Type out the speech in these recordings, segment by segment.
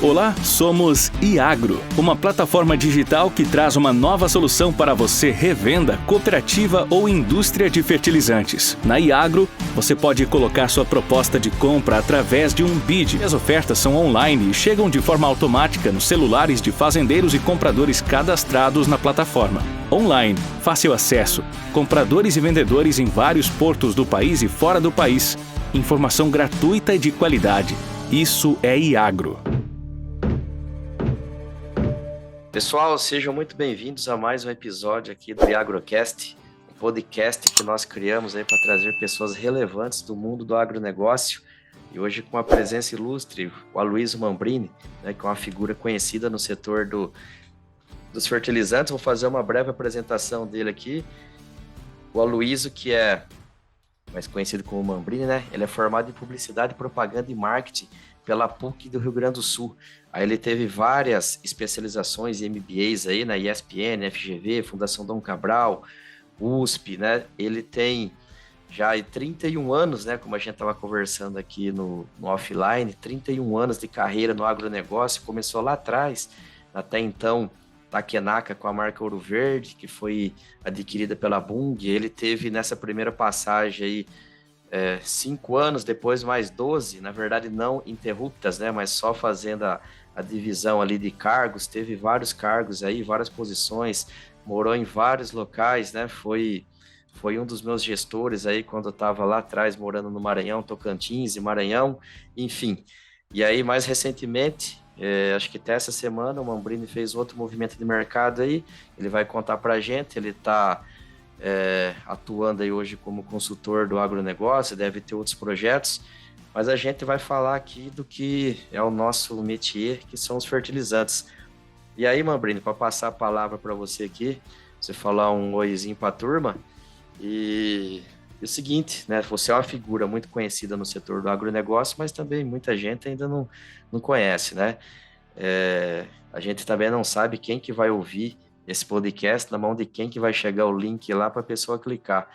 Olá, somos Iagro, uma plataforma digital que traz uma nova solução para você revenda, cooperativa ou indústria de fertilizantes. Na Iagro, você pode colocar sua proposta de compra através de um bid. As ofertas são online e chegam de forma automática nos celulares de fazendeiros e compradores cadastrados na plataforma. Online, fácil acesso, compradores e vendedores em vários portos do país e fora do país. Informação gratuita e de qualidade. Isso é Iagro. Pessoal, sejam muito bem-vindos a mais um episódio aqui do IagroCast, um podcast que nós criamos aí para trazer pessoas relevantes do mundo do agronegócio. E hoje com a presença ilustre, o Aloysio Mambrini, né, que é uma figura conhecida no setor dos fertilizantes. Vou fazer uma breve apresentação dele aqui. O Aloysio, que é mais conhecido como Mambrini, né? Ele é formado em Publicidade, Propaganda e Marketing pela PUC do Rio Grande do Sul. Aí ele teve várias especializações e MBAs aí na ESPN, FGV, Fundação Dom Cabral, USP, né? Ele tem já 31 anos, né? Como a gente estava conversando aqui no offline, 31 anos de carreira no agronegócio. Começou lá atrás, até então, Takenaka com a marca Ouro Verde, que foi adquirida pela Bunge. Ele teve nessa primeira passagem aí 5 anos, depois mais 12, na verdade não interruptas, né, mas só fazendo a divisão ali de cargos. Teve vários cargos aí, várias posições, morou em vários locais, né, foi um dos meus gestores aí quando eu estava lá atrás morando no Maranhão, Tocantins e Maranhão, enfim. E aí mais recentemente, acho que até essa semana o Mambrini fez outro movimento de mercado aí, ele vai contar para a gente. Ele está atuando aí hoje como consultor do agronegócio, deve ter outros projetos, mas a gente vai falar aqui do que é o nosso métier, que são os fertilizantes. E aí, Mambrini, para passar a palavra para você aqui, você falar um oizinho para a turma, e o seguinte, né, você é uma figura muito conhecida no setor do agronegócio, mas também muita gente ainda não conhece, né? A gente também não sabe quem que vai ouvir esse podcast, na mão de quem que vai chegar o link lá para a pessoa clicar.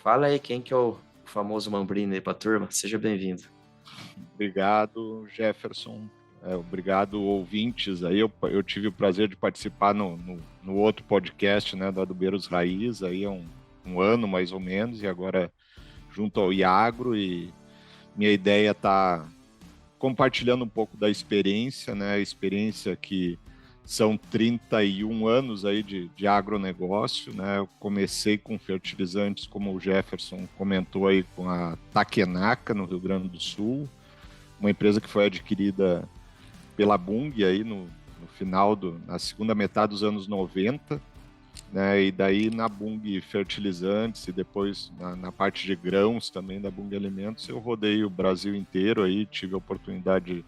Fala aí quem que é o famoso Mambrini aí para a turma. Seja bem-vindo. Obrigado, Jefferson. Obrigado, ouvintes. Aí eu tive o prazer de participar no outro podcast, né, do Adubeiros Raiz, aí há um ano mais ou menos, e agora junto ao Iagro. E minha ideia está compartilhando um pouco da experiência, né, a experiência que são 31 anos aí de agronegócio, né? Eu comecei com fertilizantes, como o Jefferson comentou aí, com a Takenaka, no Rio Grande do Sul, uma empresa que foi adquirida pela Bunge aí na segunda metade dos anos 90, né? E daí na Bunge Fertilizantes e depois na parte de grãos também da Bunge Alimentos, eu rodei o Brasil inteiro aí, tive a oportunidade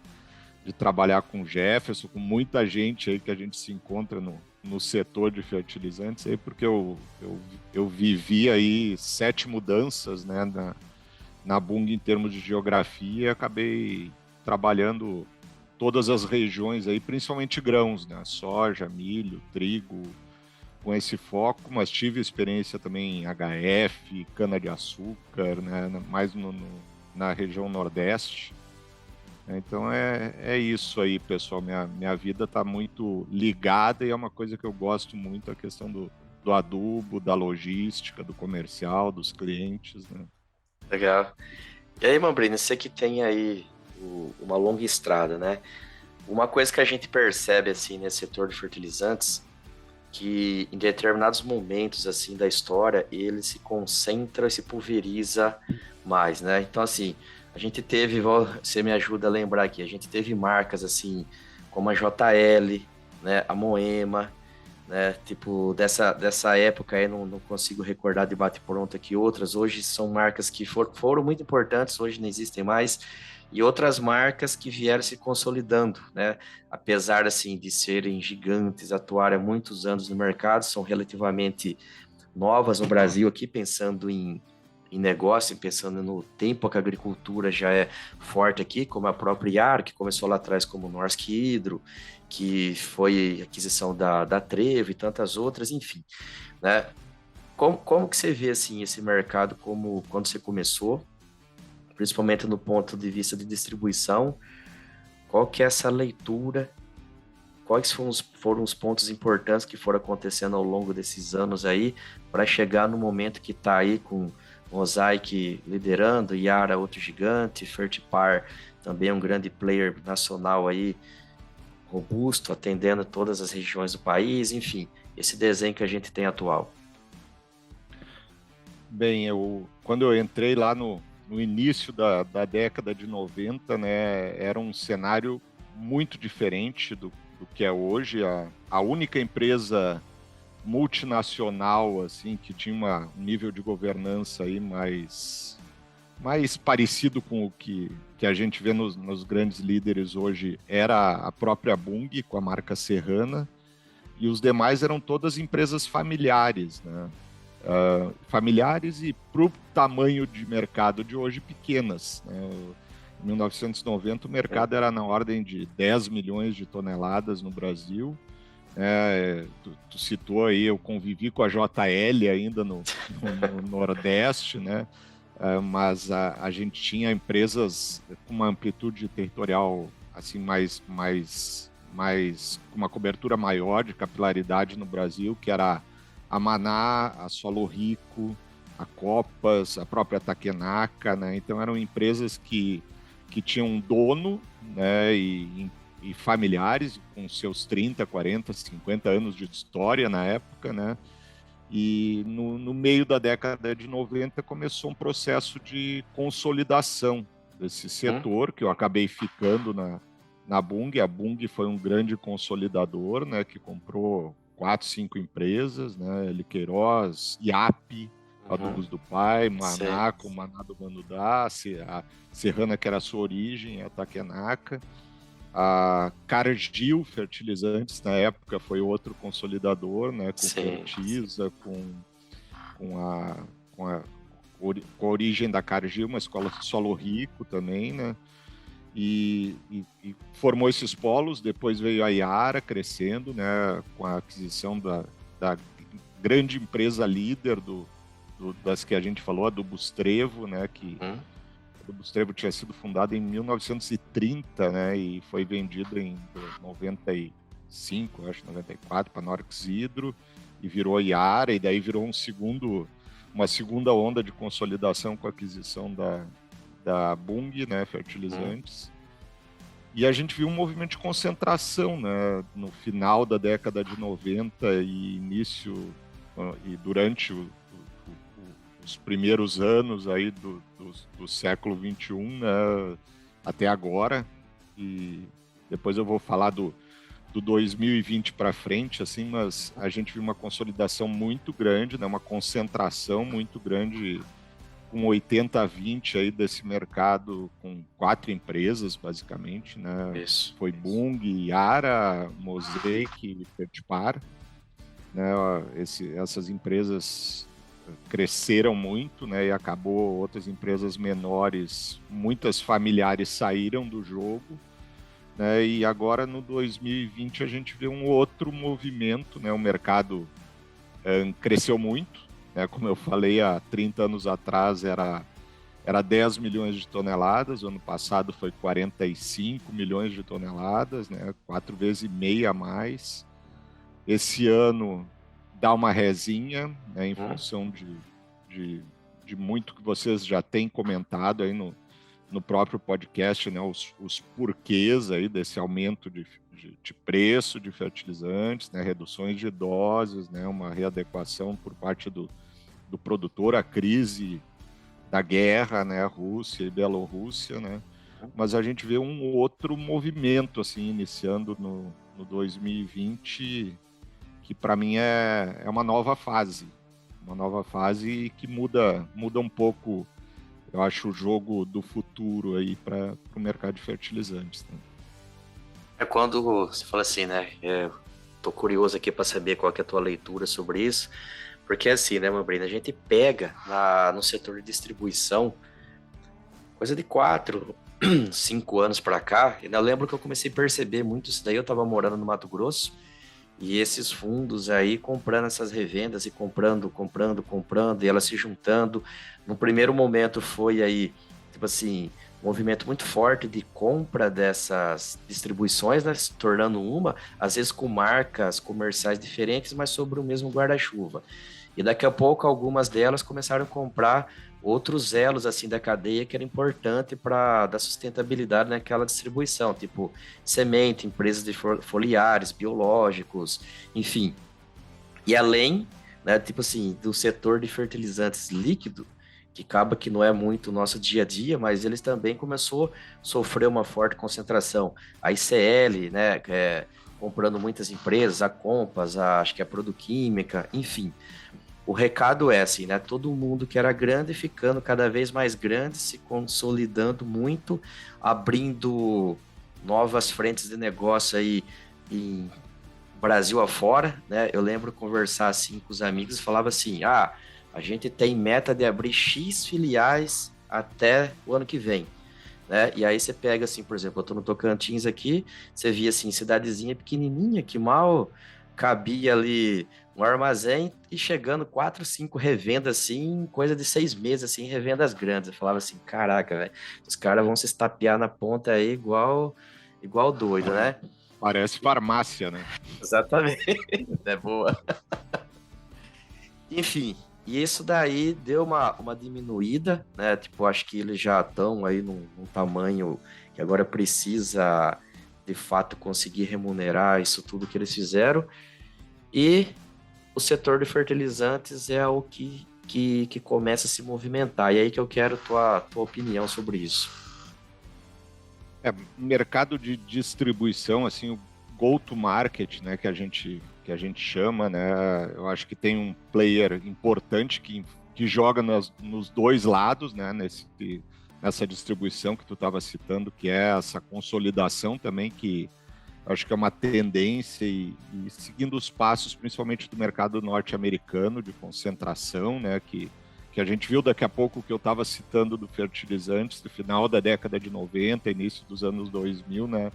de trabalhar com o Jefferson, com muita gente aí que a gente se encontra no setor de fertilizantes, aí, porque eu vivi aí 7 mudanças, né, na Bunge em termos de geografia, e acabei trabalhando todas as regiões aí, principalmente grãos, né, soja, milho, trigo, com esse foco, mas tive experiência também em HF, cana-de-açúcar, né, mais na região Nordeste. Então é isso aí, pessoal. Minha vida está muito ligada e é uma coisa que eu gosto muito, a questão do adubo, da logística, do comercial, dos clientes, né? Legal. E aí, Mambrini, você que tem aí uma longa estrada, né? Uma coisa que a gente percebe assim nesse setor de fertilizantes, que em determinados momentos assim da história ele se concentra e se pulveriza mais, né? Então assim, a gente teve, você me ajuda a lembrar aqui, a gente teve marcas assim, como a JL, né, a Moema, né, tipo, dessa época aí, não consigo recordar de bate-pronto aqui outras. Hoje são marcas que foram muito importantes, hoje não existem mais, e outras marcas que vieram se consolidando, né, apesar, assim, de serem gigantes, atuarem há muitos anos no mercado, são relativamente novas no Brasil aqui, pensando em negócio, pensando no tempo que a agricultura já é forte aqui, como a própria Iar, que começou lá atrás como Norsk Hydro, que foi aquisição da Trevo e tantas outras, enfim, né? Como que você vê, assim, esse mercado como quando você começou, principalmente no ponto de vista de distribuição, qual que é essa leitura, quais foram os pontos importantes que foram acontecendo ao longo desses anos aí, para chegar no momento que está aí com Mosaic liderando, Yara outro gigante, Fertipar também um grande player nacional aí, robusto, atendendo todas as regiões do país, enfim, esse desenho que a gente tem atual. Bem, quando eu entrei lá no início da década de 90, né, era um cenário muito diferente do que é hoje. A única empresa multinacional assim que tinha um nível de governança aí mais parecido com o que a gente vê nos grandes líderes hoje era a própria Bunge, com a marca Serrana, e os demais eram todas empresas familiares, né? Familiares e, para o tamanho de mercado de hoje, pequenas, né? Em 1990 o mercado era na ordem de 10 milhões de toneladas no Brasil. Tu citou aí, eu convivi com a JL ainda no Nordeste, né? Mas a gente tinha empresas com uma amplitude territorial assim mais com uma cobertura maior de capilaridade no Brasil, que era a Maná, a Solo Rico, a Copas, a própria Takenaka, né? Então eram empresas que tinham um dono, né? E familiares com seus 30, 40, 50 anos de história na época, né? E no meio da década de 90 começou um processo de consolidação desse setor, que eu acabei ficando na Bunge. A Bunge foi um grande consolidador, né, que comprou 4, 5 empresas, né, Liqueiroz, IAP, Adubos do Pai, Maná, com Maná do Manudá, a Serrana, que era a sua origem, a Takenaka. A Cargill Fertilizantes, na época, foi outro consolidador, né, com Fertiza, com a origem da Cargill, uma escola Solo Rico também, né, e formou esses polos. Depois veio a Yara crescendo, né, com a aquisição da grande empresa líder das que a gente falou, a do Bustrevo, né, que o Bustrevo tinha sido fundado em 1930, né, e foi vendido em 95, acho, 94, para Norx Hydro, e virou Yara, e daí virou uma segunda onda de consolidação com a aquisição da Bunge, né, Fertilizantes. E a gente viu um movimento de concentração, né, no final da década de 90 e início e durante os primeiros anos aí do século XXI, né, até agora. E depois eu vou falar do 2020 para frente, assim, mas a gente viu uma consolidação muito grande, né, uma concentração muito grande, com 80-20 aí desse mercado, com 4 empresas, basicamente, né? Foi Bunge, Yara, Mosaic e Fertipar, né? Essas empresas cresceram muito, né, e acabou outras empresas menores, muitas familiares saíram do jogo, né, e agora no 2020 a gente vê um outro movimento, né, o mercado cresceu muito, né, como eu falei, há 30 anos atrás era 10 milhões de toneladas, o ano passado foi 45 milhões de toneladas, né, 4,5 vezes a mais. Esse ano dá uma resinha, né, em função de muito que vocês já têm comentado aí no próprio podcast, né, os porquês aí desse aumento de preço de fertilizantes, né, reduções de doses, né, uma readequação por parte do produtor à crise da guerra, né, Rússia e Bielorrússia, né, mas a gente vê um outro movimento assim iniciando no 2020, que para mim é uma nova fase que muda um pouco, eu acho, o jogo do futuro aí para o mercado de fertilizantes, né? É quando você fala assim, né? Tô curioso aqui para saber qual que é a tua leitura sobre isso, porque assim, né, meu Breno, a gente pega no setor de distribuição coisa de 4, 5 anos para cá. Eu lembro que eu comecei a perceber muito isso daí. Eu estava morando no Mato Grosso, e esses fundos aí comprando essas revendas e comprando, e elas se juntando. No primeiro momento foi aí, tipo assim, movimento muito forte de compra dessas distribuições, né, se tornando uma, às vezes com marcas comerciais diferentes, mas sobre o mesmo guarda-chuva. E daqui a pouco algumas delas começaram a comprar outros elos assim da cadeia que era importante para dar sustentabilidade naquela distribuição, tipo semente, empresas de foliares, biológicos, enfim. E além, né, tipo assim, do setor de fertilizantes líquido, que acaba que não é muito o nosso dia a dia, mas eles também começou a sofrer uma forte concentração. A ICL, né, comprando muitas empresas, a Compass, acho que a Produquímica, enfim. O recado é assim, né? Todo mundo que era grande ficando cada vez mais grande, se consolidando muito, abrindo novas frentes de negócio aí em Brasil afora, né? Eu lembro conversar assim com os amigos e falava assim: ah, a gente tem meta de abrir X filiais até o ano que vem, né? E aí você pega assim, por exemplo, eu tô no Tocantins aqui, você via assim, cidadezinha pequenininha que mal cabia ali um armazém e chegando 4, 5 revendas assim, coisa de 6 meses assim, revendas grandes. Eu falava assim, caraca, velho, os caras vão se estapear na ponta aí igual doido, né? Parece farmácia, né? Exatamente, é boa. Enfim, e isso daí deu uma diminuída, né? Tipo, acho que eles já estão aí num tamanho que agora precisa, de fato, conseguir remunerar isso tudo que eles fizeram. E o setor de fertilizantes é o que começa a se movimentar. E aí que eu quero tua opinião sobre isso. Mercado de distribuição, assim, o go-to-market, né, que a gente chama, né, eu acho que tem um player importante que joga nos dois lados, né, nessa distribuição que tu estava citando, que é essa consolidação também, que acho que é uma tendência e seguindo os passos, principalmente do mercado norte-americano, de concentração, né, que a gente viu daqui a pouco o que eu estava citando do fertilizantes, do final da década de 90, início dos anos 2000, né,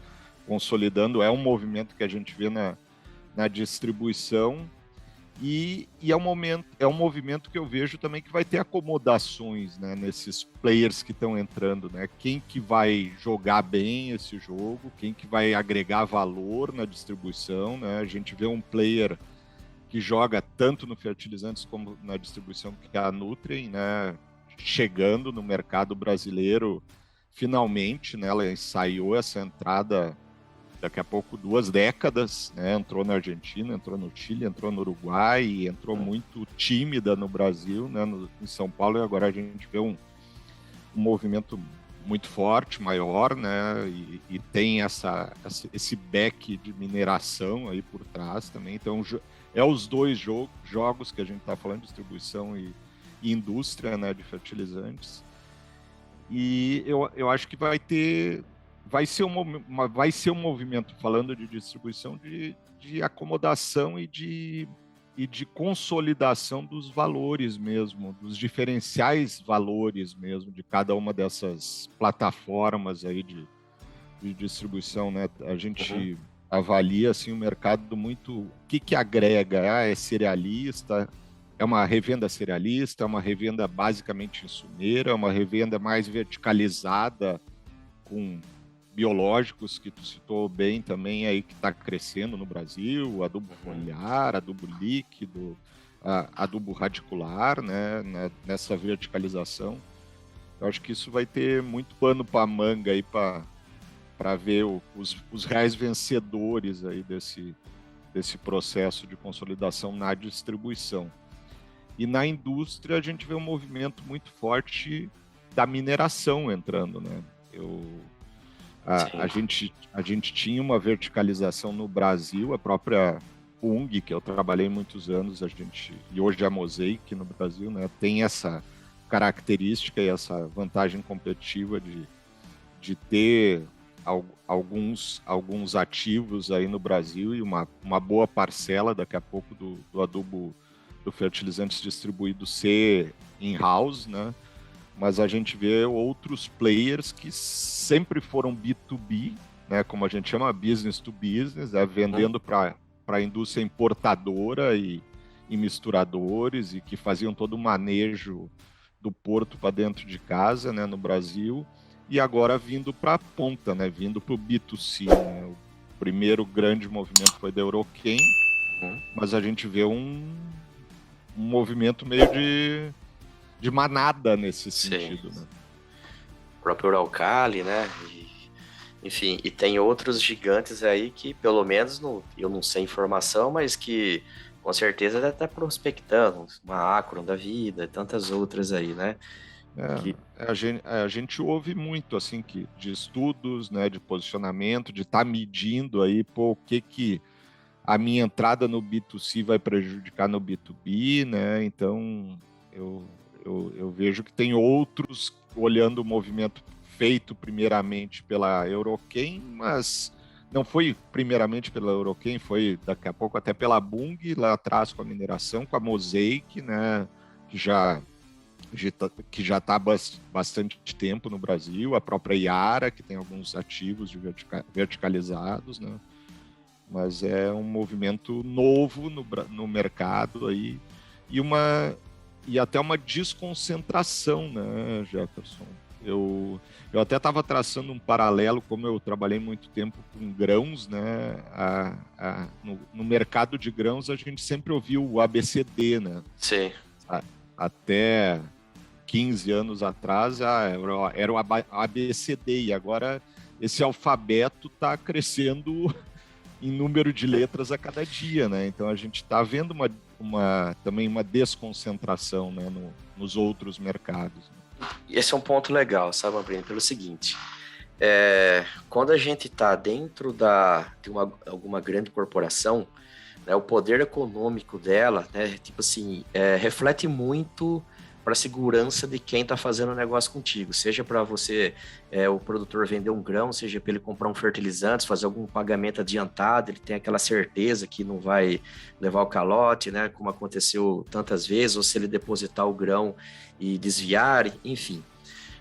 consolidando, é um movimento que a gente vê na distribuição e é um movimento que eu vejo também que vai ter acomodações, né, nesses players que estão entrando, né, quem que vai jogar bem esse jogo, quem que vai agregar valor na distribuição, né, a gente vê um player que joga tanto no fertilizantes como na distribuição, que é a Nutrien, né, chegando no mercado brasileiro finalmente, né, ela ensaiou essa entrada daqui a pouco 2 décadas, né, entrou na Argentina, entrou no Chile, entrou no Uruguai, entrou muito tímida no Brasil, né, em São Paulo, e agora a gente vê um movimento muito forte, maior, né, e tem esse back de mineração aí por trás também, então os dois jogos que a gente está falando, distribuição e indústria, né, de fertilizantes. E eu acho que vai ser um movimento, falando de distribuição, de acomodação e de consolidação dos valores mesmo, dos diferenciais valores mesmo de cada uma dessas plataformas aí de distribuição, né? A gente avalia assim o mercado muito, o que agrega, é cerealista, é uma revenda cerealista, é uma revenda basicamente insumeira, é uma revenda mais verticalizada com biológicos, que tu citou bem também aí, que está crescendo no Brasil, adubo foliar, adubo líquido, adubo radicular, né, nessa verticalização. Eu acho que isso vai ter muito pano para manga aí para ver os reais vencedores aí desse processo de consolidação na distribuição. E na indústria a gente vê um movimento muito forte da mineração entrando, né? A gente tinha uma verticalização no Brasil, a própria Pung, que eu trabalhei muitos anos, e hoje a Mosaic no Brasil, né, tem essa característica e essa vantagem competitiva de ter alguns ativos aí no Brasil e uma boa parcela daqui a pouco do adubo do fertilizantes distribuído ser in-house, né? Mas a gente vê outros players que sempre foram B2B, né, como a gente chama, business to business, vendendo para a indústria importadora e misturadores, e que faziam todo o manejo do porto para dentro de casa, né, no Brasil, e agora vindo para a ponta, né? Vindo para o B2C. Né? O primeiro grande movimento foi da Eurochem, mas a gente vê um movimento meio de manada nesse sentido. Né? O próprio Uralkali, né? Enfim, e tem outros gigantes aí que, pelo menos, eu não sei informação, mas que com certeza deve estar prospectando, uma Acron da vida, tantas outras aí, né? A gente ouve muito assim de estudos, né, de posicionamento, de estar medindo aí o que a minha entrada no B2C vai prejudicar no B2B, né? Então eu vejo que tem outros olhando o movimento feito primeiramente pela Eurochem, mas não foi primeiramente pela Eurochem, foi daqui a pouco até pela Bung, lá atrás com a mineração, com a Mosaic, né, que já está há bastante tempo no Brasil, a própria Yara, que tem alguns ativos verticalizados, né, mas é um movimento novo no mercado aí, e até uma desconcentração, né, Jefferson? Eu até estava traçando um paralelo, como eu trabalhei muito tempo com grãos, né? No mercado de grãos a gente sempre ouviu o ABCD, né? Sim. Até 15 anos atrás era o ABCD, e agora esse alfabeto está crescendo em número de letras a cada dia, né? Então a gente está vendo também uma desconcentração, né, nos outros mercados. Esse é um ponto legal, sabe, Abrino? Pelo seguinte, quando a gente está dentro de alguma grande corporação, né, o poder econômico dela, né, tipo assim, reflete muito para a segurança de quem está fazendo o negócio contigo, seja para você, o produtor vender um grão, seja para ele comprar um fertilizante, fazer algum pagamento adiantado, ele tem aquela certeza que não vai levar o calote, né, como aconteceu tantas vezes, ou se ele depositar o grão e desviar, enfim.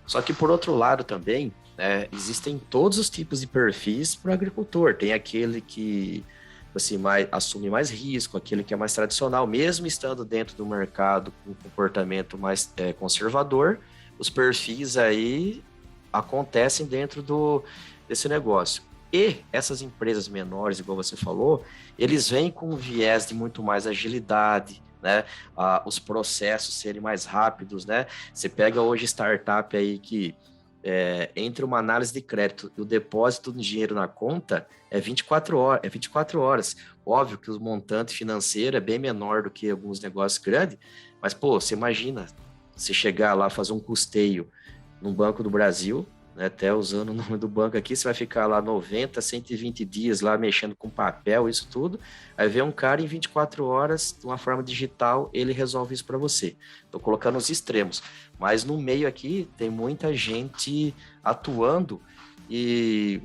Só que por outro lado também, né, existem todos os tipos de perfis para o agricultor, tem aquele que assim, assume mais risco, aquele que é mais tradicional, mesmo estando dentro do mercado com um comportamento mais conservador, os perfis aí acontecem dentro desse negócio. E essas empresas menores, igual você falou, eles vêm com um viés de muito mais agilidade, né? Os processos serem mais rápidos, né? Você pega hoje startup aí que entre uma análise de crédito e o depósito de dinheiro na conta é 24 horas. Óbvio que o montante financeiro é bem menor do que alguns negócios grandes, mas, pô, você imagina você chegar lá, fazer um custeio num Banco do Brasil, né, até usando o nome do banco aqui, você vai ficar lá 90, 120 dias lá mexendo com papel, isso tudo, aí vem um cara em 24 horas, de uma forma digital, ele resolve isso para você. Estou colocando os extremos, mas no meio aqui tem muita gente atuando e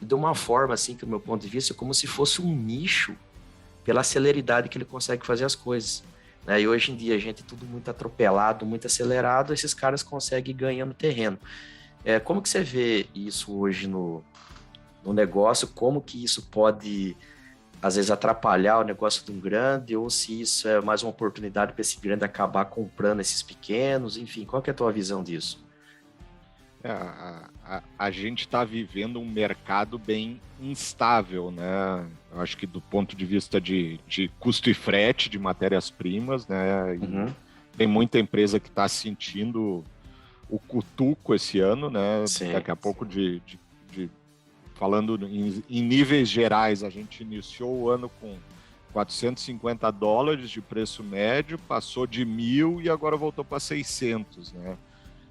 de uma forma, assim, que do meu ponto de vista, é como se fosse um nicho pela celeridade que ele consegue fazer as coisas. Né? E hoje em dia, a gente tudo muito atropelado, muito acelerado, esses caras conseguem ir ganhando terreno. Como que você vê isso hoje no negócio? Como que isso pode, às vezes, atrapalhar o negócio de um grande, ou se isso é mais uma oportunidade para esse grande acabar comprando esses pequenos? Enfim, qual que é a tua visão disso? A gente está vivendo um mercado bem instável, né? Eu acho que do ponto de vista de custo e frete de matérias-primas, né? Uhum. Tem muita empresa que está sentindo o cutuco esse ano, né? Sim. Daqui a pouco, falando em níveis gerais, a gente iniciou o ano com $450 de preço médio, passou de 1.000 e agora voltou para 600, né?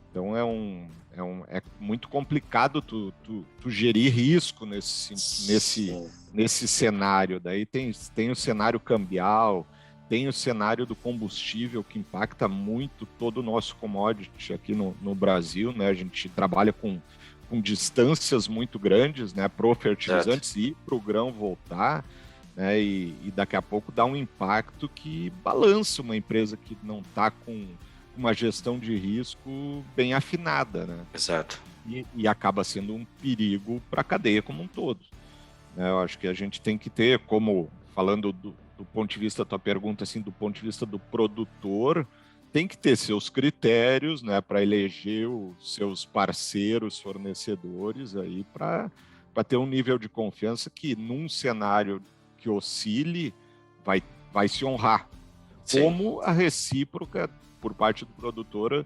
Então é muito complicado tu gerir risco nesse cenário. Daí tem o cenário cambial, tem o cenário do combustível, que impacta muito todo o nosso commodity aqui no Brasil, né? A gente trabalha com distâncias muito grandes, né, para o fertilizante ir para o grão voltar, né, e daqui a pouco dá um impacto que balança uma empresa que não está com uma gestão de risco bem afinada, né? Exato. E acaba sendo um perigo para a cadeia como um todo. Eu acho que a gente tem que ter, como falando do ponto de vista da tua pergunta, assim, do ponto de vista do produtor, tem que ter seus critérios, né, para eleger os seus parceiros, fornecedores aí para ter um nível de confiança que num cenário que oscile vai se honrar. Sim. Como a recíproca por parte do produtor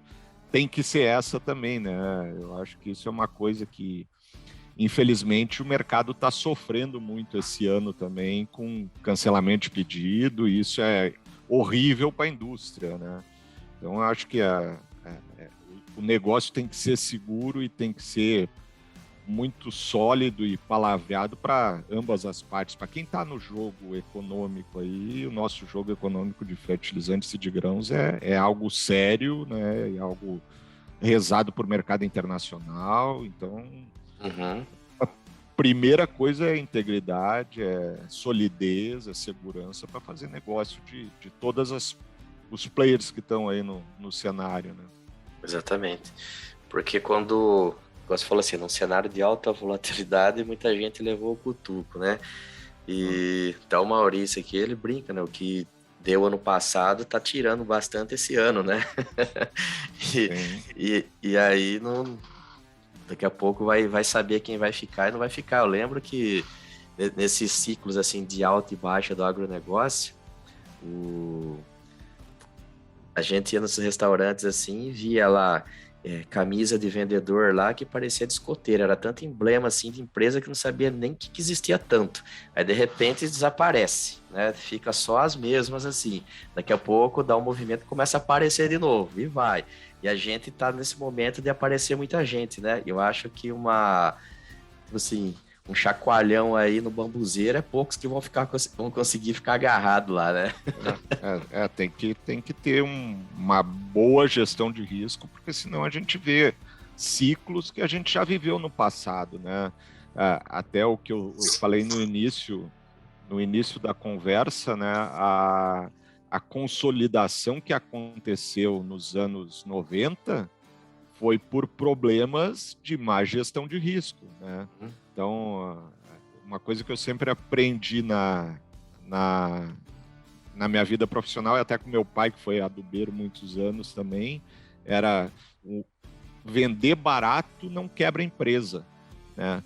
tem que ser essa também, né? Eu acho que isso é uma coisa que, infelizmente, o mercado está sofrendo muito esse ano também com cancelamento de pedido, e isso é horrível para a indústria, né? Então, eu acho que o negócio tem que ser seguro e tem que ser muito sólido e palavreado para ambas as partes. Para quem está no jogo econômico aí, o nosso jogo econômico de fertilizantes e de grãos é algo sério, né? É algo rezado por mercado internacional. Então, a primeira coisa é integridade, é solidez, é segurança para fazer negócio de todas os players que estão aí no cenário, né? Exatamente. Porque quando você falou assim, num cenário de alta volatilidade, muita gente levou o cutuco, né? E então o Maurício aqui, ele brinca, né? O que deu ano passado tá tirando bastante esse ano, né? e aí daqui a pouco vai saber quem vai ficar e não vai ficar. Eu lembro que nesses ciclos assim de alta e baixa do agronegócio, a gente ia nos restaurantes assim e via lá camisa de vendedor lá que parecia discoteira, era tanto emblema assim de empresa que não sabia nem que existia tanto. Aí de repente desaparece, né? Fica só as mesmas assim. Daqui a pouco dá um movimento e começa a aparecer de novo e vai. E a gente tá nesse momento de aparecer muita gente, né? Eu acho que um chacoalhão aí no bambuzeiro é poucos que vão conseguir ficar agarrado lá, né? Tem que ter uma boa gestão de risco, porque senão a gente vê ciclos que a gente já viveu no passado, né? Até o que eu falei no início da conversa, né? A consolidação que aconteceu nos anos 90 foi por problemas de má gestão de risco, né? Então, uma coisa que eu sempre aprendi na minha vida profissional, e até com meu pai, que foi adubeiro muitos anos também, era vender barato não quebra a empresa, né?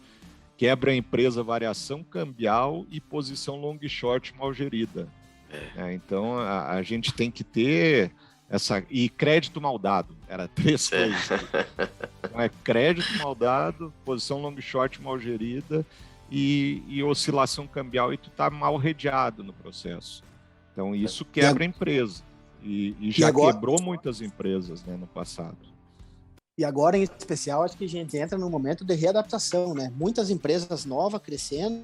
Quebra a empresa variação cambial e posição long e short mal gerida. Então, a gente tem que ter e crédito mal dado, era 3 coisas. Então, crédito mal dado, posição long short mal gerida e oscilação cambial, e tu tá mal redeado no processo. Então isso quebra a empresa e já agora, quebrou muitas empresas, né, no passado. E agora, em especial, acho que a gente entra num momento de readaptação, né? Muitas empresas novas crescendo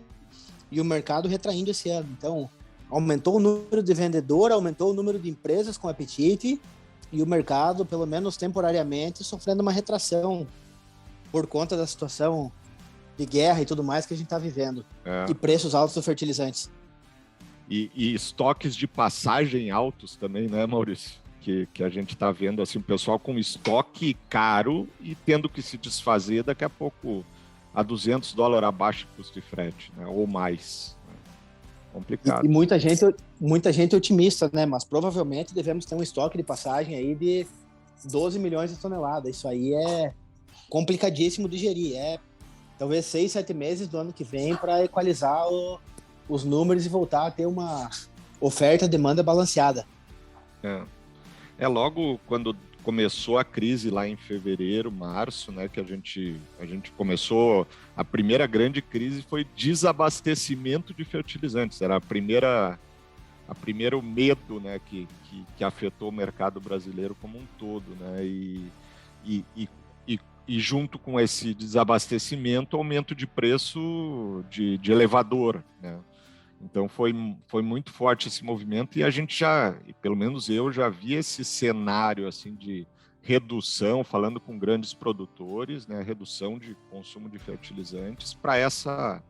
e o mercado retraindo esse ano. Então, aumentou o número de vendedores, aumentou o número de empresas com apetite e o mercado, pelo menos temporariamente, sofrendo uma retração por conta da situação de guerra e tudo mais que a gente está vivendo. E preços altos dos fertilizantes. E estoques de passagem altos também, né, Maurício? Que a gente está vendo, assim, o pessoal com estoque caro e tendo que se desfazer daqui a pouco a $200 abaixo de custo de frete, né, ou mais. Complicado. E muita gente otimista, né? Mas provavelmente devemos ter um estoque de passagem aí de 12 milhões de toneladas. Isso aí é complicadíssimo de gerir. É talvez 6, 7 meses do ano que vem para equalizar os números e voltar a ter uma oferta-demanda balanceada. Logo quando começou a crise lá em fevereiro, março, né, que a gente começou, a primeira grande crise foi desabastecimento de fertilizantes, era o primeiro medo, né, que afetou o mercado brasileiro como um todo, né, e junto com esse desabastecimento, aumento de preço de elevador, né. Então foi muito forte esse movimento e a gente pelo menos eu já vi esse cenário assim de redução, falando com grandes produtores, né, redução de consumo de fertilizantes para essa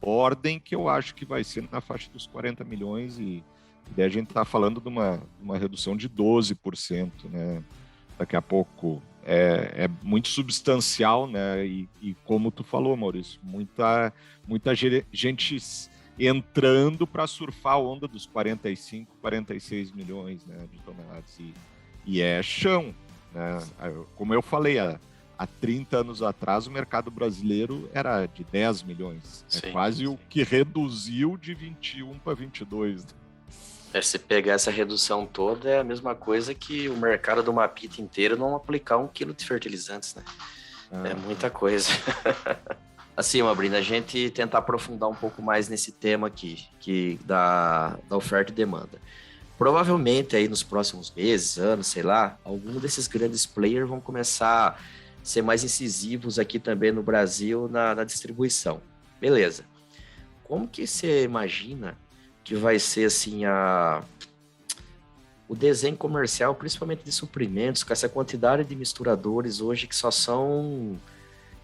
ordem que eu acho que vai ser na faixa dos 40 milhões e daí a gente está falando de uma redução de 12%, né, daqui a pouco. É muito substancial, né, e como tu falou, Maurício, muita gente entrando para surfar a onda dos 45, 46 milhões, né, de toneladas. e é chão, né? Como eu falei, há 30 anos atrás o mercado brasileiro era de 10 milhões. Sim, é quase sim. o que reduziu de 21 para 22. Se pegar essa redução toda, é a mesma coisa que o mercado do Mapita inteiro não aplicar 1 quilo de fertilizantes, né? É muita coisa. Assim, Mabrina, a gente tentar aprofundar um pouco mais nesse tema aqui, que da oferta e demanda. Provavelmente aí nos próximos meses, anos, sei lá, algum desses grandes players vão começar a ser mais incisivos aqui também no Brasil na distribuição. Beleza. Como que você imagina que vai ser assim o desenho comercial, principalmente de suprimentos, com essa quantidade de misturadores hoje que só são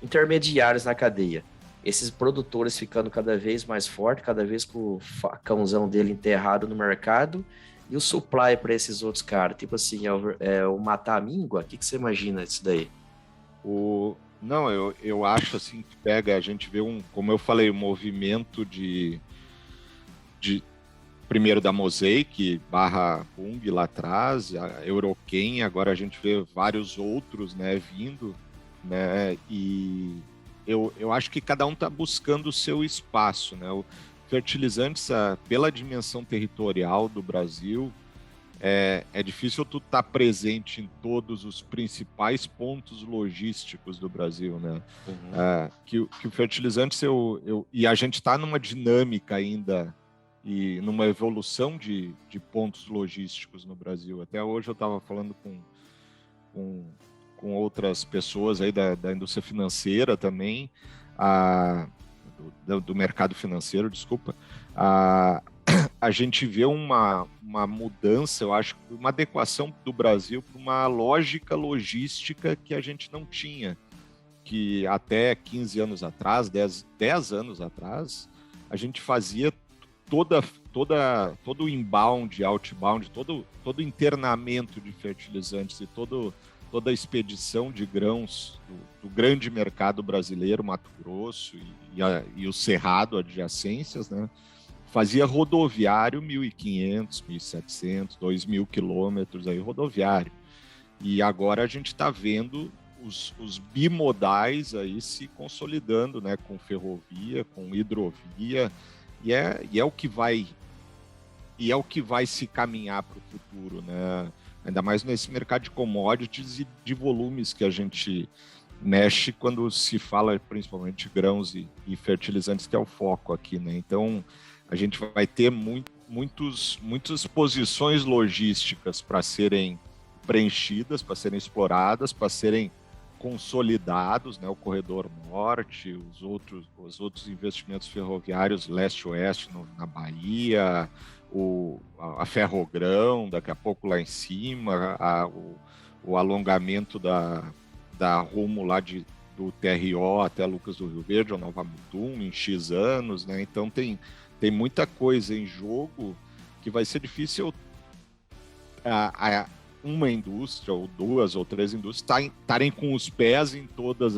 intermediários na cadeia? Esses produtores ficando cada vez mais fortes, cada vez com o facãozão dele enterrado no mercado, e o supply para esses outros caras, tipo assim, o matar a míngua? O que você imagina disso daí? Não, eu acho assim que a gente vê como eu falei, um movimento de primeiro da Mosaic, /Hung lá atrás, a Eurochem, agora a gente vê vários outros, né, vindo, né, e eu acho que cada um está buscando o seu espaço, né, o fertilizantes, pela dimensão territorial do Brasil, é difícil tu estar presente em todos os principais pontos logísticos do Brasil, né? Que o fertilizante, e a gente está numa dinâmica ainda e numa evolução de pontos logísticos no Brasil. Até hoje eu estava falando com outras pessoas aí da indústria financeira também, do mercado financeiro, desculpa. A gente vê uma mudança, eu acho, uma adequação do Brasil para uma lógica logística que a gente não tinha, que até 15 anos atrás, 10 anos atrás, a gente fazia todo o inbound, outbound, todo o internamento de fertilizantes e toda a expedição de grãos do grande mercado brasileiro, Mato Grosso e o Cerrado, adjacências, né? Fazia rodoviário 1.500, 1.700, 2.000 quilômetros aí rodoviário. E agora a gente está vendo os bimodais aí se consolidando, né, com ferrovia, com hidrovia, e é o que vai se caminhar para o futuro, né? Ainda mais nesse mercado de commodities e de volumes que a gente mexe quando se fala principalmente de grãos e fertilizantes, que é o foco aqui, né? Então a gente vai ter muitas posições logísticas para serem preenchidas, para serem exploradas, para serem consolidados, né? O Corredor Norte, os outros investimentos ferroviários leste-oeste na Bahia, a Ferrogrão, daqui a pouco lá em cima, o alongamento da rumo lá do TRO até Lucas do Rio Verde, ou Nova Mutum, em X anos, né? Então tem muita coisa em jogo que vai ser difícil uma indústria, ou duas ou três indústrias estarem com os pés em todas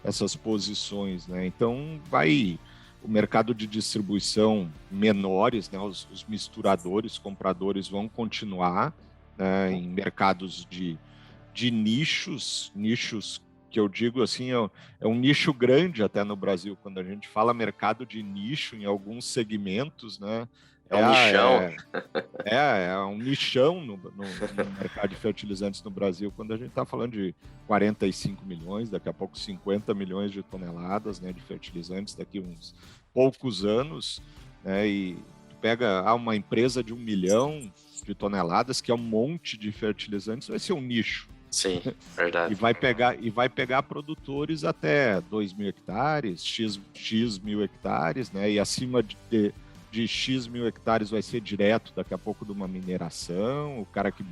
essas posições, né? Então o mercado de distribuição menores, né? Os misturadores, compradores vão continuar, né? Em mercados de nichos que eu digo assim, é um nicho grande até no Brasil. Quando a gente fala mercado de nicho em alguns segmentos, né? É um nichão. É um nichão no mercado de fertilizantes no Brasil, quando a gente está falando de 45 milhões, daqui a pouco 50 milhões de toneladas, né, de fertilizantes daqui a uns poucos anos, né? E tu pega uma empresa de 1 milhão de toneladas, que é um monte de fertilizantes, vai ser um nicho. Sim, verdade. E vai pegar produtores até 2.000 hectares, X mil hectares, né? E acima de X mil hectares vai ser direto daqui a pouco de uma mineração, o cara que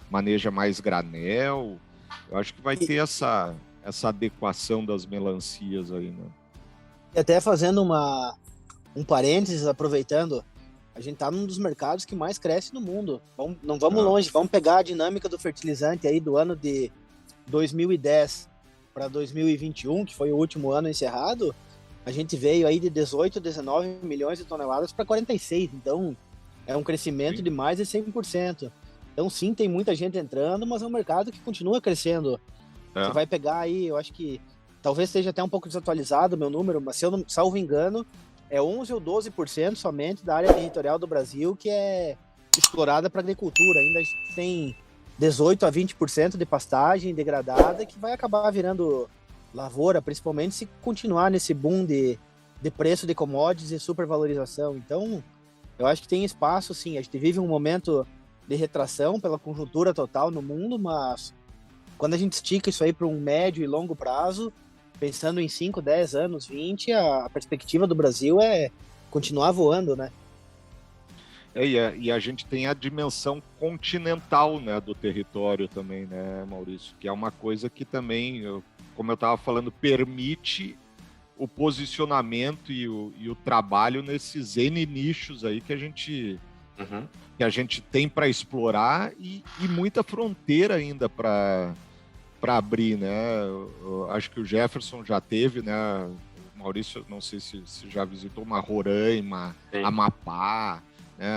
maneja mais granel. Eu acho que vai ter essa adequação das melancias aí, né? E até fazendo um parênteses, aproveitando, a gente está num dos mercados que mais cresce no mundo. Não vamos longe, vamos pegar a dinâmica do fertilizante aí do ano de 2010 para 2021, que foi o último ano encerrado. A gente veio aí de 18, 19 milhões de toneladas para 46, então é um crescimento de mais de 100%. Então, sim, tem muita gente entrando, mas é um mercado que continua crescendo. É. Você vai pegar aí, eu acho que talvez esteja até um pouco desatualizado o meu número, mas se eu não salvo engano, é 11 ou 12% somente da área territorial do Brasil que é explorada para agricultura. Ainda a gente tem 18 a 20% de pastagem degradada que vai acabar virando lavoura, principalmente se continuar nesse boom de preço de commodities e supervalorização. Então, eu acho que tem espaço, sim. A gente vive um momento de retração pela conjuntura total no mundo, mas quando a gente estica isso aí para um médio e longo prazo, pensando em 5, 10 anos, 20, a perspectiva do Brasil é continuar voando, né? E a gente tem a dimensão continental, né, do território também, né, Maurício? Que é uma coisa que também, como eu estava falando, permite o posicionamento e o trabalho nesses N nichos aí que a gente tem para explorar e muita fronteira ainda para abrir, né? Eu acho que o Jefferson já teve, né? O Maurício, não sei se já visitou uma Roraima, Amapá, né?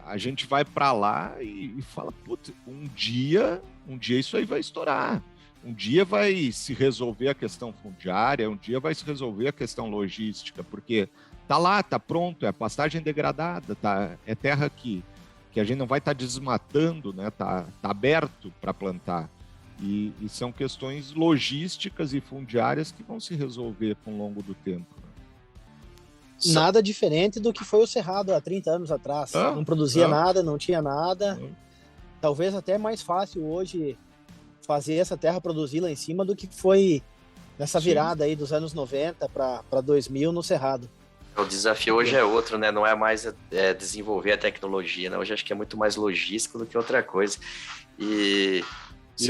A gente vai para lá e fala, putz, um dia isso aí vai estourar. Um dia vai se resolver a questão fundiária, um dia vai se resolver a questão logística, porque tá lá, tá pronto, é pastagem degradada, é terra que a gente não vai estar desmatando, né? Tá aberto para plantar. E são questões logísticas e fundiárias que vão se resolver com o longo do tempo. Né? Nada diferente do que foi o Cerrado há 30 anos atrás. Não produzia nada, não tinha nada. Talvez até mais fácil hoje fazer essa terra produzir lá em cima do que foi nessa virada aí dos anos 90 para 2000 no Cerrado. O desafio hoje é outro, né? Não é mais desenvolver a tecnologia, né? Hoje acho que é muito mais logístico do que outra coisa. E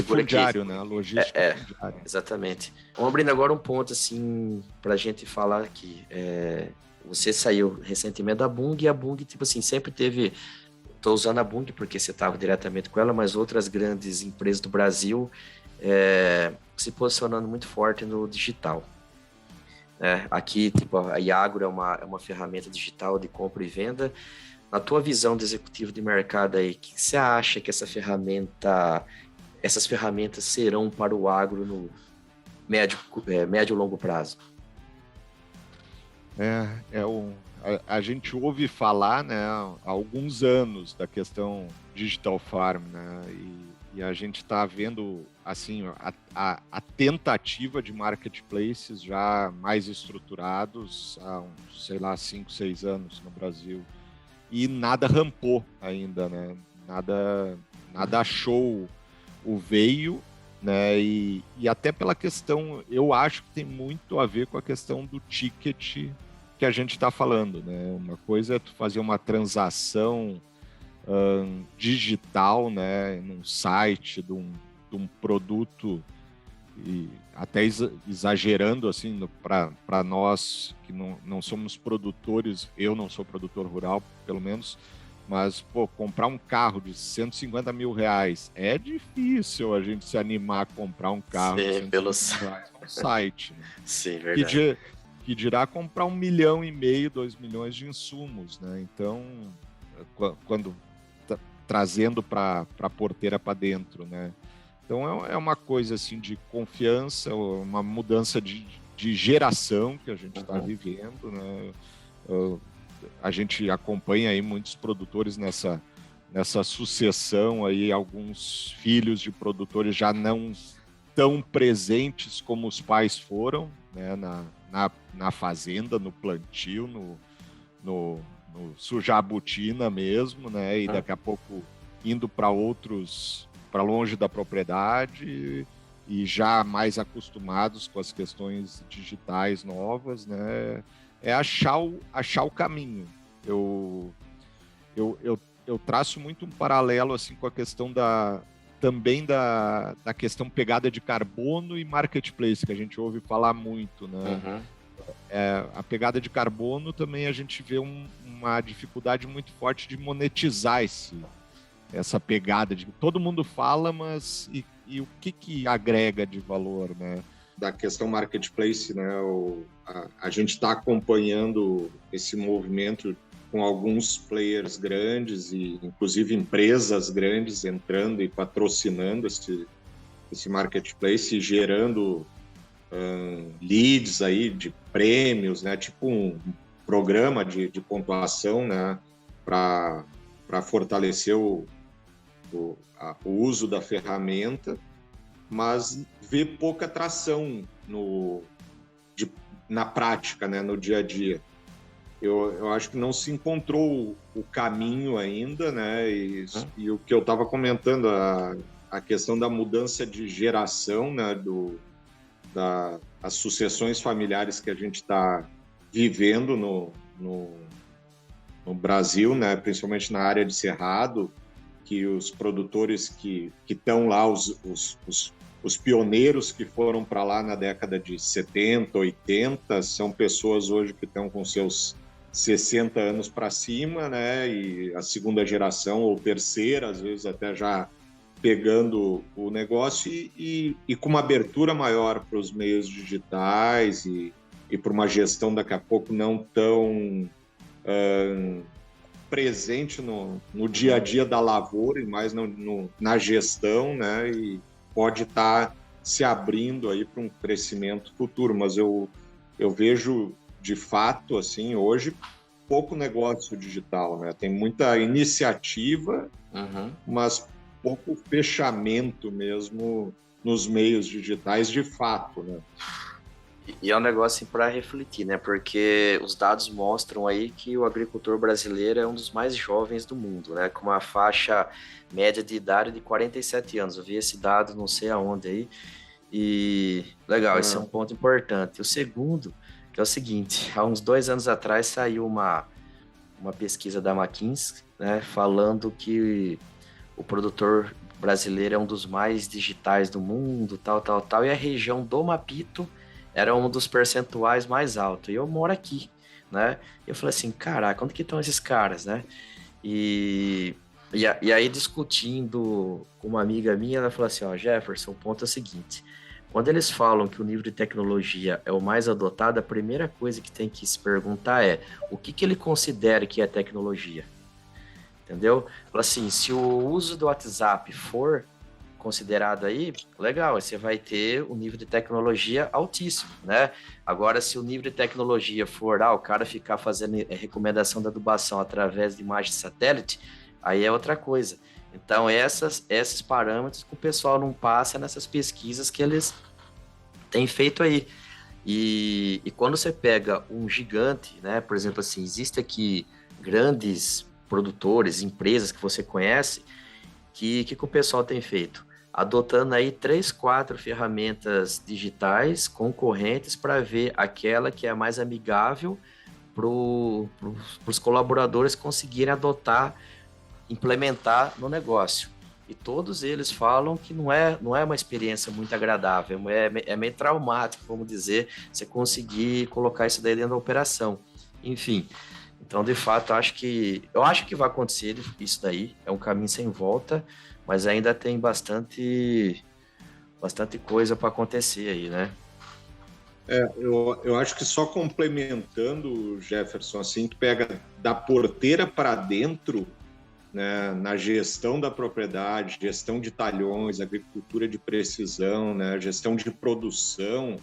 fundiário, aqui, né? A logística fundiária. Exatamente. Vamos abrindo agora um ponto, assim, pra gente falar aqui. Você saiu recentemente da Bunge e a Bunge, tipo assim, sempre teve... Estou usando a Bunge porque você estava diretamente com ela, mas outras grandes empresas do Brasil se posicionando muito forte no digital. Aqui, tipo, a Iagro é uma ferramenta digital de compra e venda. Na tua visão de executivo de mercado aí, o que você acha que essas ferramentas serão para o agro no médio e longo prazo? A gente ouve falar, né, há alguns anos da questão Digital Farm, né, e a gente está vendo assim, a tentativa de marketplaces já mais estruturados há uns, 5, 6 anos no Brasil. E nada rampou ainda, né? Nada achou o veio, né? E até pela questão, eu acho que tem muito a ver com a questão do ticket que a gente está falando, né? Uma coisa é tu fazer uma transação digital, né? Num site de um produto, e até exagerando assim para nós que não somos produtores, eu não sou produtor rural, pelo menos, mas comprar um carro de 150 mil reais é difícil a gente se animar a comprar um carro de 150 mil reais no site, né? Sim, verdade. Que dirá comprar 1,5 milhão, 2 milhões de insumos, né? Então, quando trazendo para a porteira para dentro, né? Então é uma coisa assim de confiança, uma mudança de geração que a gente está vivendo, né? A gente acompanha aí muitos produtores nessa sucessão aí, alguns filhos de produtores já não tão presentes como os pais foram, né? Na fazenda, no plantio, no sujabutina mesmo, né? E daqui a pouco indo para longe da propriedade e já mais acostumados com as questões digitais novas, né? É achar o caminho. Eu traço muito um paralelo assim com a questão também da questão pegada de carbono e marketplace, que a gente ouve falar muito, né? A pegada de carbono também a gente vê uma dificuldade muito forte de monetizar essa pegada de todo mundo fala, mas e o que agrega de valor, né? Da questão marketplace, né? A gente está acompanhando esse movimento com alguns players grandes e inclusive empresas grandes entrando e patrocinando esse marketplace, gerando leads aí de prêmios, né? Tipo um programa de pontuação, né? Para fortalecer o uso da ferramenta, mas vê pouca tração na prática, né? No dia a dia. Eu acho que não se encontrou o caminho ainda, né? E o que eu estava comentando, a questão da mudança de geração, né? As sucessões familiares que a gente está vivendo no Brasil, né? Principalmente na área de Cerrado, que os produtores que estão lá, os pioneiros que foram para lá na década de 70, 80, são pessoas hoje que estão com seus 60 anos para cima, né? E a segunda geração ou terceira, às vezes até já pegando o negócio e com uma abertura maior para os meios digitais e para uma gestão daqui a pouco não tão presente no dia a dia da lavoura e mais na gestão, né? E pode estar se abrindo aí para um crescimento futuro, mas eu vejo de fato, assim, hoje, pouco negócio digital, né? Tem muita iniciativa, mas pouco fechamento mesmo nos meios digitais, de fato, né? E é um negócio para refletir, né? Porque os dados mostram aí que o agricultor brasileiro é um dos mais jovens do mundo, né? Com uma faixa média de idade de 47 anos. Eu vi esse dado não sei aonde aí. E legal, esse é um ponto importante. O segundo, que é o seguinte, há uns 2 anos atrás saiu uma pesquisa da McKinsey, né, falando que o produtor brasileiro é um dos mais digitais do mundo, tal, e a região do Mapito era um dos percentuais mais altos, e eu moro aqui, né, eu falei assim, caraca, onde que estão esses caras, né, e aí discutindo com uma amiga minha, ela falou assim, ó, Jefferson, o ponto é o seguinte, quando eles falam que o nível de tecnologia é o mais adotado, a primeira coisa que tem que se perguntar é o que ele considera que é tecnologia, entendeu? Fala assim, se o uso do WhatsApp for considerado aí, legal, você vai ter um nível de tecnologia altíssimo, né? Agora, se o nível de tecnologia for, o cara ficar fazendo recomendação da adubação através de imagem de satélite, aí é outra coisa. Então, esses parâmetros que o pessoal não passa nessas pesquisas que eles têm feito aí. E quando você pega um gigante, né? Por exemplo, assim, existe aqui grandes produtores, empresas que você conhece, que o pessoal tem feito? Adotando aí 3, 4 ferramentas digitais concorrentes para ver aquela que é mais amigável para os colaboradores conseguirem adotar, implementar no negócio. E todos eles falam que não é uma experiência muito agradável, é meio traumático, vamos dizer, você conseguir colocar isso daí dentro da operação. Enfim, então, de fato, eu acho que vai acontecer isso daí, é um caminho sem volta, mas ainda tem bastante coisa para acontecer aí, né? Eu acho que só complementando, Jefferson, assim, tu pega da porteira para dentro, né, na gestão da propriedade, gestão de talhões, agricultura de precisão, né, gestão de produção,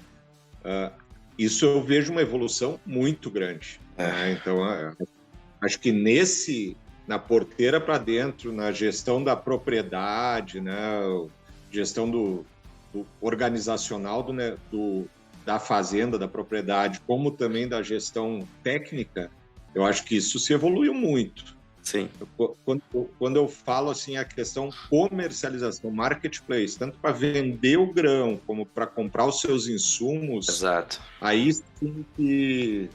isso eu vejo uma evolução muito grande. Né? Então, acho que na porteira para dentro, na gestão da propriedade, né, gestão do organizacional da fazenda, da propriedade, como também da gestão técnica, eu acho que isso se evoluiu muito. Sim. Quando eu falo assim a questão comercialização, marketplace, tanto para vender o grão como para comprar os seus insumos, exato. Aí sim que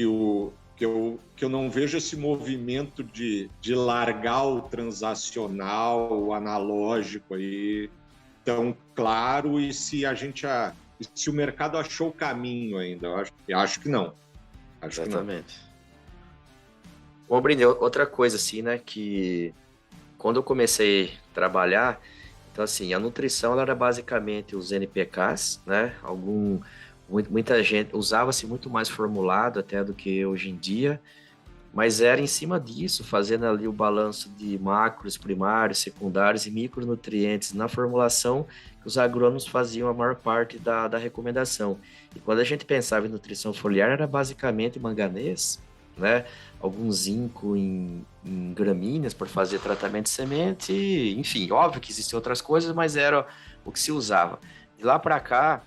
eu não vejo esse movimento de largar o transacional, o analógico aí tão claro, e se o mercado achou o caminho ainda, eu acho que não. Exatamente. Bom, Brinde, outra coisa assim, né, que quando eu comecei a trabalhar, então assim, a nutrição ela era basicamente os NPKs, né, muita gente usava-se muito mais formulado até do que hoje em dia, mas era em cima disso, fazendo ali o balanço de macros, primários, secundários e micronutrientes na formulação, que os agrônomos faziam a maior parte da recomendação. E quando a gente pensava em nutrição foliar, era basicamente manganês, né? Algum zinco em gramíneas para fazer tratamento de semente, enfim, óbvio que existem outras coisas, mas era o que se usava. De lá para cá,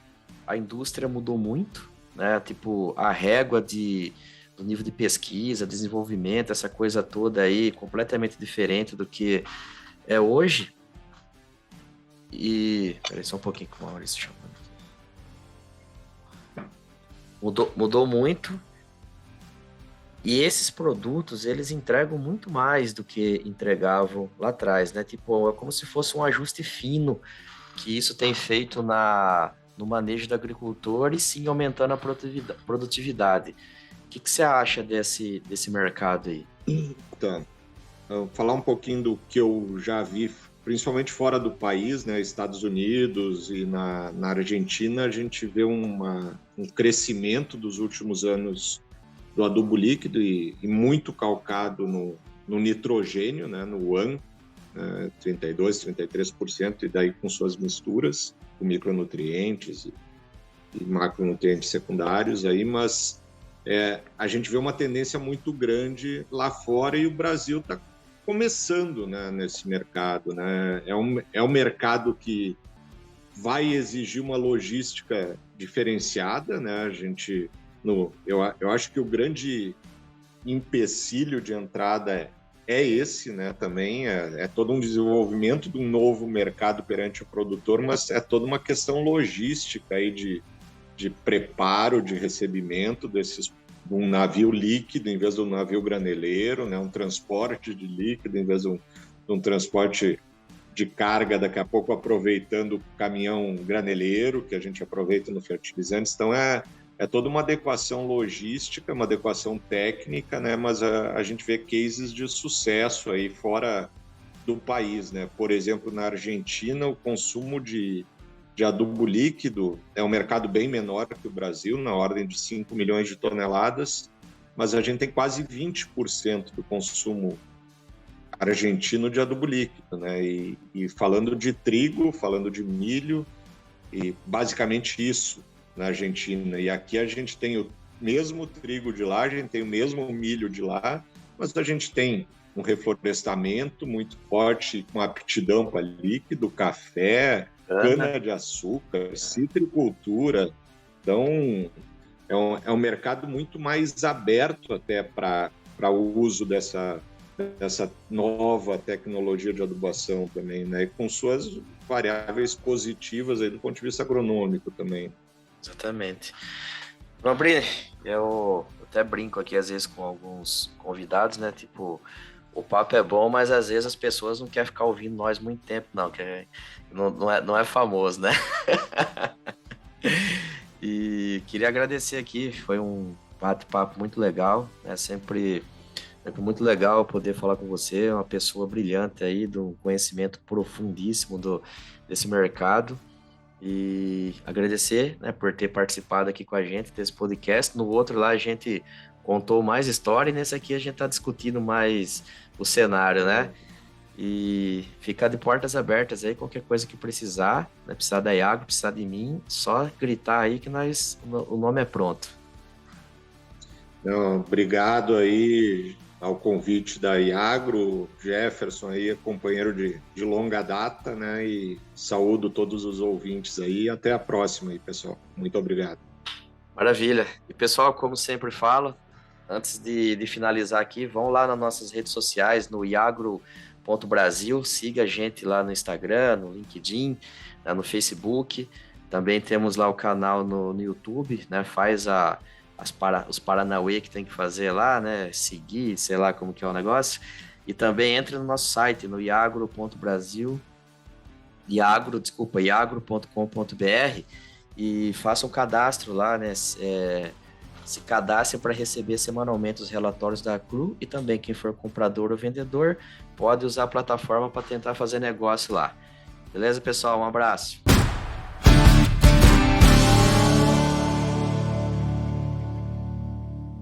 a indústria mudou muito, né? Tipo, a régua do nível de pesquisa, desenvolvimento, essa coisa toda aí, completamente diferente do que é hoje. E... Peraí só um pouquinho que o Maurício chamando. Mudou muito. E esses produtos, eles entregam muito mais do que entregavam lá atrás, né? Tipo, é como se fosse um ajuste fino que isso tem feito no manejo do agricultor e sim aumentando a produtividade. O que você acha desse mercado aí? Então, falar um pouquinho do que eu já vi, principalmente fora do país, né, Estados Unidos e na Argentina, a gente vê um crescimento dos últimos anos do adubo líquido e muito calcado no nitrogênio, né, no WAN, 32%, 33%, e daí com suas misturas, com micronutrientes e macronutrientes secundários, aí, mas a gente vê uma tendência muito grande lá fora e o Brasil está começando, né, nesse mercado, né? É um mercado que vai exigir uma logística diferenciada, né? Eu acho que o grande empecilho de entrada é esse, né? Também é todo um desenvolvimento de um novo mercado perante o produtor, mas é toda uma questão logística aí de preparo, de recebimento de um navio líquido em vez de um navio graneleiro, né? Um transporte de líquido em vez de um transporte de carga, daqui a pouco aproveitando o caminhão graneleiro que a gente aproveita no fertilizante. Então é toda uma adequação logística, uma adequação técnica, né? Mas a gente vê cases de sucesso aí fora do país, né? Por exemplo, na Argentina, o consumo de adubo líquido é um mercado bem menor que o Brasil, na ordem de 5 milhões de toneladas, mas a gente tem quase 20% do consumo argentino de adubo líquido, né? E falando de trigo, falando de milho, e basicamente isso na Argentina. E aqui a gente tem o mesmo trigo de lá, a gente tem o mesmo milho de lá, mas a gente tem um reflorestamento muito forte, com aptidão para líquido, café, cana-de-açúcar, citricultura. Então, é um mercado muito mais aberto até para o uso dessa nova tecnologia de adubação também, né? E com suas variáveis positivas aí do ponto de vista agronômico também. Exatamente. Brini, eu até brinco aqui às vezes com alguns convidados, né? Tipo, o papo é bom, mas às vezes as pessoas não querem ficar ouvindo nós muito tempo, não, que não é famoso, né? E queria agradecer aqui, foi um bate-papo muito legal, né? Sempre muito legal poder falar com você, uma pessoa brilhante aí, de um conhecimento profundíssimo desse mercado. E agradecer, né, por ter participado aqui com a gente desse podcast. No outro lá a gente contou mais história e nesse aqui a gente está discutindo mais o cenário, né? E ficar de portas abertas aí, qualquer coisa que precisar, né, precisar da Iagro, precisar de mim, só gritar aí que o nome é pronto. Não, obrigado aí ao convite da Iagro, Jefferson aí, companheiro de longa data, né? E saúdo todos os ouvintes aí. Até a próxima aí, pessoal. Muito obrigado. Maravilha. E pessoal, como sempre falo, antes de finalizar aqui, vão lá nas nossas redes sociais, no iagro.brasil, siga a gente lá no Instagram, no LinkedIn, no Facebook. Também temos lá o canal no YouTube, né? Faz os Paranauê que tem que fazer lá, né? Seguir, sei lá como que é o negócio. E também entre no nosso site, no iagro.brasil, iagro.com.br e faça um cadastro lá, né? Se cadastre para receber semanalmente os relatórios da CRU e também quem for comprador ou vendedor pode usar a plataforma para tentar fazer negócio lá. Beleza, pessoal? Um abraço.